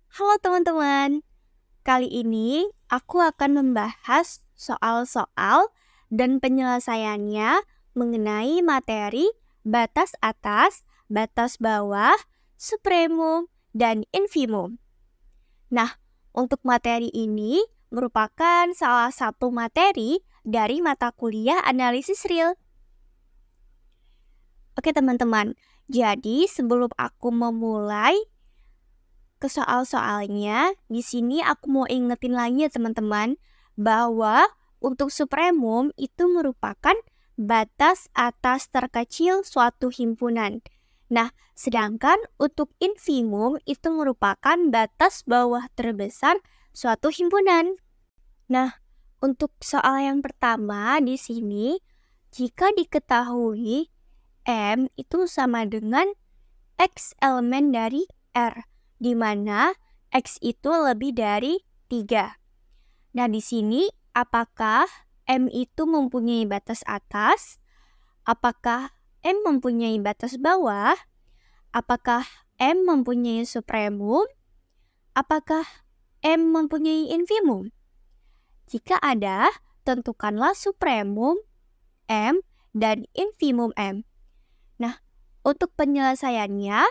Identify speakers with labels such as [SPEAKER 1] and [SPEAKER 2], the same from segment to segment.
[SPEAKER 1] Halo teman-teman, kali ini aku akan membahas soal-soal dan penyelesaiannya mengenai materi batas atas, batas bawah, supremum, dan infimum. Nah, untuk materi ini merupakan salah satu materi dari mata kuliah analisis real. Oke teman-teman, jadi sebelum aku memulai ke soal-soalnya, di sini aku mau ingetin lagi ya teman-teman, bahwa untuk supremum itu merupakan batas atas terkecil suatu himpunan. Nah, sedangkan untuk infimum itu merupakan batas bawah terbesar suatu himpunan. Nah, untuk soal yang pertama di sini, jika diketahui M itu sama dengan X elemen dari R, di mana X itu lebih dari 3. Nah, di sini apakah M itu mempunyai batas atas? Apakah M mempunyai batas bawah? Apakah M mempunyai supremum? Apakah M mempunyai infimum? Jika ada, tentukanlah supremum M dan infimum M. Nah, untuk penyelesaiannya,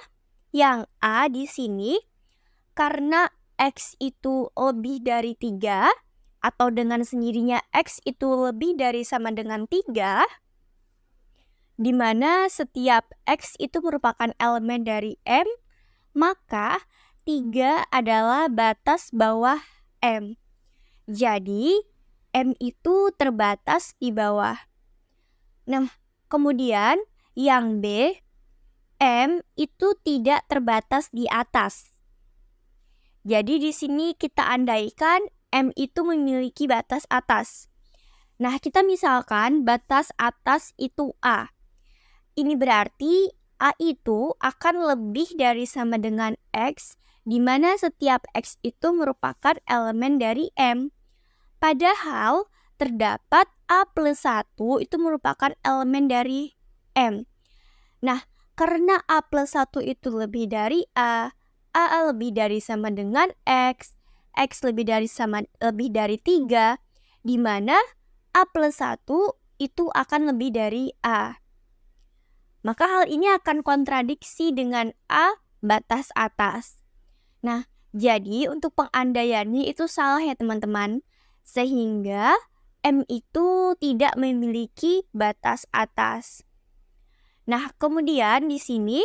[SPEAKER 1] yang A di sini karena X itu lebih dari 3 atau dengan sendirinya X itu lebih dari sama dengan 3, di mana setiap X itu merupakan elemen dari M, maka 3 adalah batas bawah M. Jadi, M itu terbatas di bawah. Nah, kemudian yang B, M itu tidak terbatas di atas. Jadi di sini kita andaikan M itu memiliki batas atas. Nah, kita misalkan batas atas itu A. Ini berarti A itu akan lebih dari sama dengan X, di mana setiap X itu merupakan elemen dari M. Padahal terdapat A plus 1 itu merupakan elemen dari M. Nah, karena A plus 1 itu lebih dari A lebih dari sama dengan X lebih dari 3, di mana A plus 1 itu akan lebih dari A. Maka hal ini akan kontradiksi dengan A batas atas. Nah, jadi untuk pengandaiannya itu salah ya teman-teman. Sehingga M itu tidak memiliki batas atas. Nah, kemudian di sini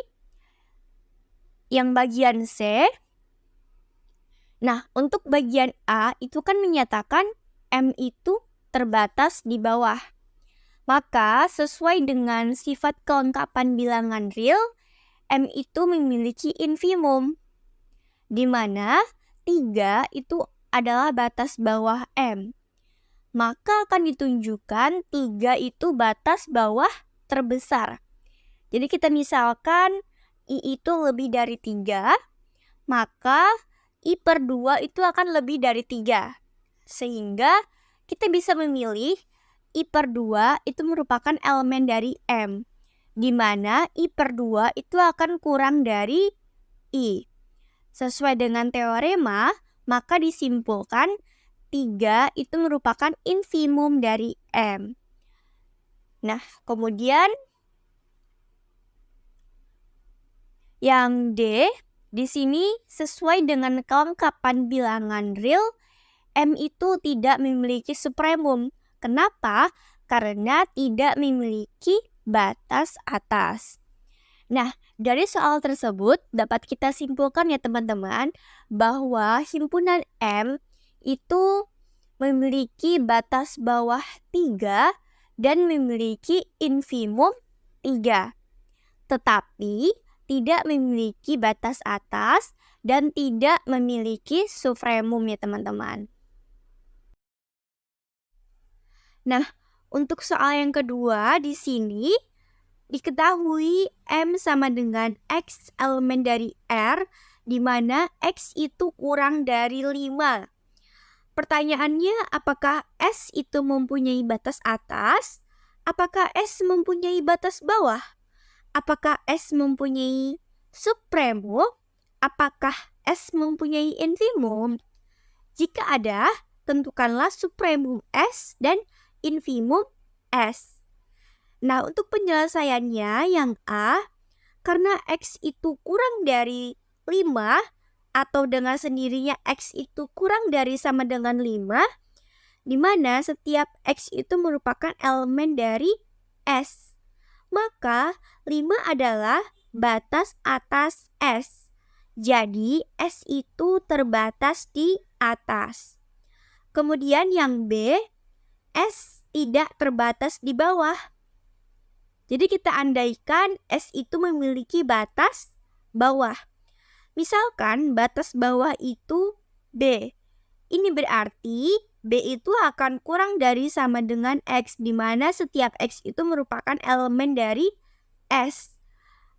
[SPEAKER 1] yang bagian C. Nah, untuk bagian A itu kan menyatakan M itu terbatas di bawah. Maka sesuai dengan sifat kelengkapan bilangan real, M itu memiliki infimum, di mana 3 itu adalah batas bawah M. Maka akan ditunjukkan 3 itu batas bawah terbesar. Jadi kita misalkan I itu lebih dari 3, maka I per 2 itu akan lebih dari 3. Sehingga kita bisa memilih I per 2 itu merupakan elemen dari M, di mana I per 2 itu akan kurang dari I. Sesuai dengan teorema, maka disimpulkan 3 itu merupakan infimum dari M. Nah, kemudian yang D, di sini sesuai dengan kelengkapan bilangan real, M itu tidak memiliki supremum. Kenapa? Karena tidak memiliki batas atas. Nah, dari soal tersebut dapat kita simpulkan ya teman-teman, bahwa himpunan M itu memiliki batas bawah 3 dan memiliki infimum 3. Tetapi tidak memiliki batas atas dan tidak memiliki supremum ya teman-teman. Nah, untuk soal yang kedua di sini diketahui M sama dengan X elemen dari R, di mana X itu kurang dari 5. Pertanyaannya, apakah S itu mempunyai batas atas? Apakah S mempunyai batas bawah? Apakah S mempunyai supremum? apakah S mempunyai infimum? Jika ada, tentukanlah supremum S dan infimum S. Nah, untuk penyelesaiannya yang A, karena X itu kurang dari 5 atau dengan sendirinya X itu kurang dari sama dengan 5, di mana setiap X itu merupakan elemen dari S. Maka 5 adalah batas atas S. Jadi S itu terbatas di atas. Kemudian yang B, S tidak terbatas di bawah. Jadi kita andaikan S itu memiliki batas bawah. Misalkan batas bawah itu B. Ini berarti B itu akan kurang dari sama dengan X, di mana setiap X itu merupakan elemen dari S.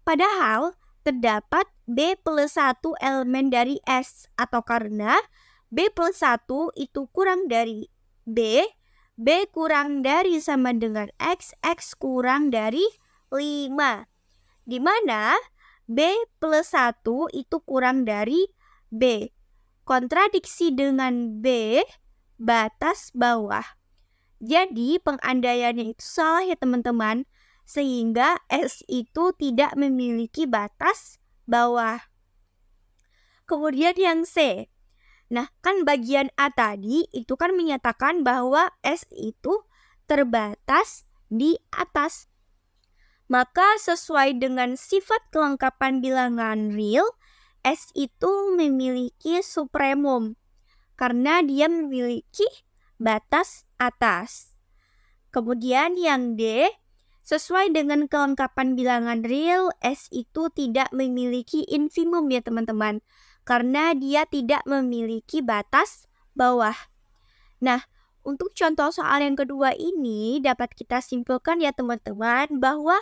[SPEAKER 1] Padahal terdapat B plus 1 elemen dari S, atau karena B plus 1 itu kurang dari B kurang dari sama dengan X kurang dari 5. Di mana B plus 1 itu kurang dari B. Kontradiksi dengan B, batas bawah. Jadi pengandaiannya itu salah ya teman-teman, sehingga S itu tidak memiliki batas bawah. Kemudian yang C. Nah, kan bagian A tadi itu kan menyatakan bahwa S itu terbatas di atas. Maka sesuai dengan sifat kelengkapan bilangan real, S itu memiliki supremum karena dia memiliki batas atas. Kemudian yang D, sesuai dengan kelengkapan bilangan real, S itu tidak memiliki infimum ya teman-teman, karena dia tidak memiliki batas bawah. Nah, untuk contoh soal yang kedua ini dapat kita simpulkan ya teman-teman bahwa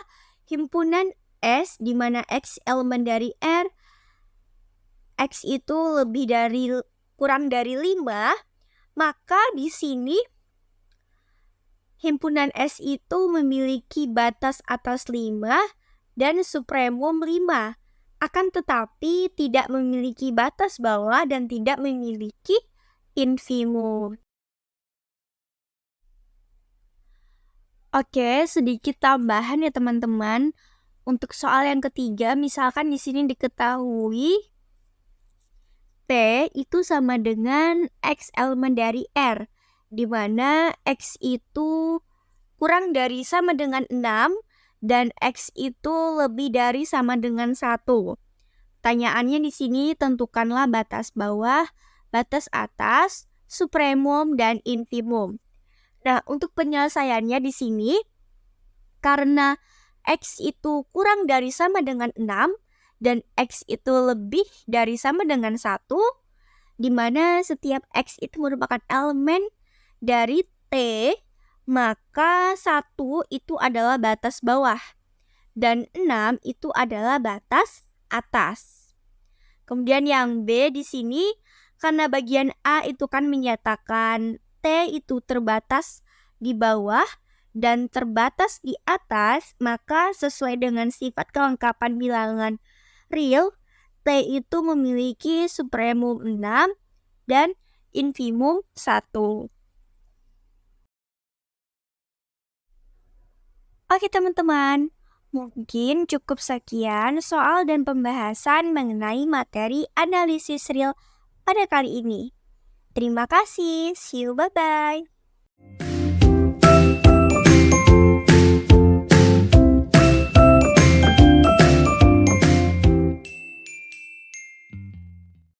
[SPEAKER 1] himpunan S di mana X elemen dari R, X itu kurang dari 5, maka di sini himpunan S itu memiliki batas atas 5 dan supremum 5. Akan tetapi tidak memiliki batas bawah dan tidak memiliki infimum. Oke, sedikit tambahan ya teman-teman. Untuk soal yang ketiga, misalkan di sini diketahui T itu sama dengan X elemen dari R, di mana X itu kurang dari sama dengan 6 dan X itu lebih dari sama dengan 1. Pertanyaannya di sini tentukanlah batas bawah, batas atas, supremum, dan infimum. Nah, untuk penyelesaiannya di sini, karena X itu kurang dari sama dengan 6 dan X itu lebih dari sama dengan 1, di mana setiap X itu merupakan elemen dari T, maka 1 itu adalah batas bawah dan 6 itu adalah batas atas. Kemudian yang B di sini, karena bagian A itu kan menyatakan T itu terbatas di bawah dan terbatas di atas, maka sesuai dengan sifat kelengkapan bilangan real, T itu memiliki supremum 6 dan infimum 1. Oke teman-teman, mungkin cukup sekian soal dan pembahasan mengenai materi analisis real pada kali ini. Terima kasih, see you, bye-bye.